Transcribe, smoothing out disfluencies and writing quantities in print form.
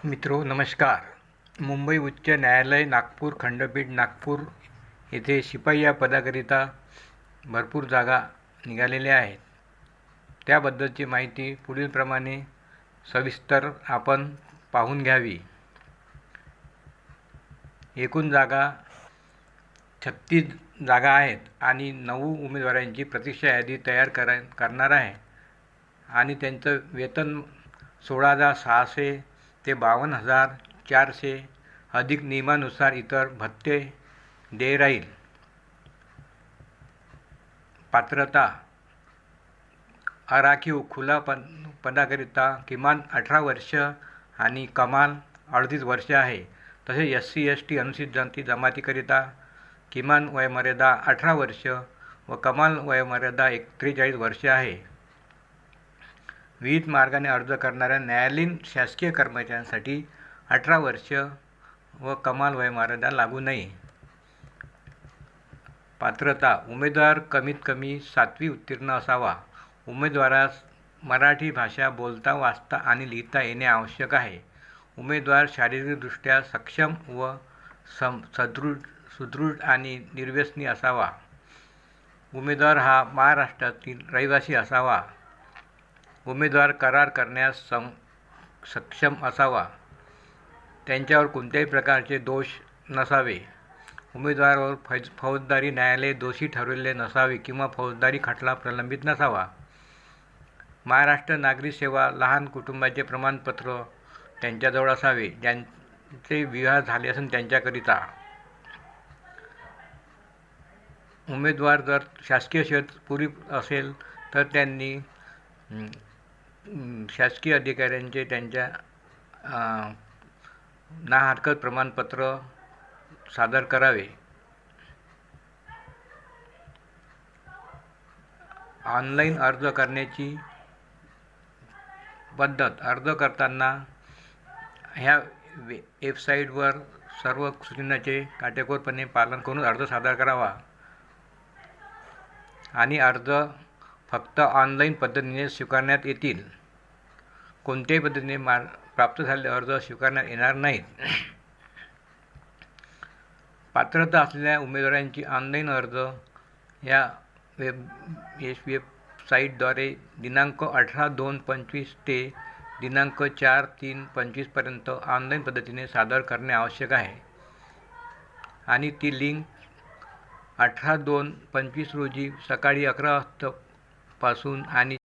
मित्रो नमस्कार. मुंबई उच्च न्यायालय नागपूर खंडपीठ नागपूर येथे शिपाई या पदाकरिता भरपूर जागा निघालेल्या आहेत. त्याबद्दलची माहिती पुढीलप्रमाणे सविस्तर आपण पाहून घ्यावी. एकूण जागा 36 जागा आहेत आणि 9 उमेदवारांची प्रतीक्षा यादी तयार करणार आहे आणि त्यांचं वेतन 16,600 ते 52,400 अधिक नियमानुसार इतर भत्ते देय राहील. पात्रता आराखीव खुला पदाकरिता किमान 18 वर्ष आणि कमाल 38 वर्ष आहे. तसेच SC ST अनुसूचित जाती जमातीकरिता किमान वयोमर्यादा 18 वर्ष व कमाल वयोमर्यादा 43 वर्ष आहे. विविध मार्गाने अर्ज करणाऱ्या न्यायालयीन शासकीय कर्मचाऱ्यांसाठी 18 वर्ष व कमाल वयोमर्यादा लागू नये. पात्रता उमेदवार कमीत कमी 7वी उत्तीर्ण असावा. उमेदवारास मराठी भाषा बोलता वाचता आणि लिहिता येणे आवश्यक आहे. उमेदवार शारीरिकदृष्ट्या सक्षम व सुदृढ आणि निर्व्यसनी असावा. उमेदवार हा महाराष्ट्रातील रहिवासी असावा. उमेदवार करार करण्यास सक्षम असावा. त्यांच्यावर कोणत्याही प्रकारचे दोष नसावे. उमेदवारावर फौजदारी न्यायालय दोषी ठरवलेले नसावे किंवा फौजदारी खटला प्रलंबित नसावा. महाराष्ट्र नागरी सेवा लहान कुटुंबाचे प्रमाणपत्र त्यांच्याजवळ असावे. ज्यांचे विवाह झाले असेल त्यांच्याकरिता. उमेदवार जर शासकीय सेवेत पूर्वी असेल तर त्यांनी शासकीय अधिकाऱ्यांचे त्यांच्या ना हरकत प्रमाणपत्र सादर करावे. ऑनलाईन अर्ज करण्याची पद्धत. अर्ज करताना ह्या वेबसाईटवर सर्व सूचनांचे काटेकोरपणे पालन करून अर्ज सादर करावा आणि अर्ज फक्त ऑनलाईन पद्धतीने स्वीकारण्यात येतील. कोणत्याही पद्धतीने प्राप्त झालेले अर्ज स्वीकारण्यात येणार नाहीत. पात्रता असलेल्या उमेदवारांची ऑनलाईन अर्ज या वेबसाईटद्वारे दिनांक 18/2/25 ते दिनांक 4/3/25 पर्यंत ऑनलाईन पद्धतीने सादर करणे आवश्यक आहे आणि ती लिंक 18/2/25 रोजी सकाळी 11 वाजतापासून आणि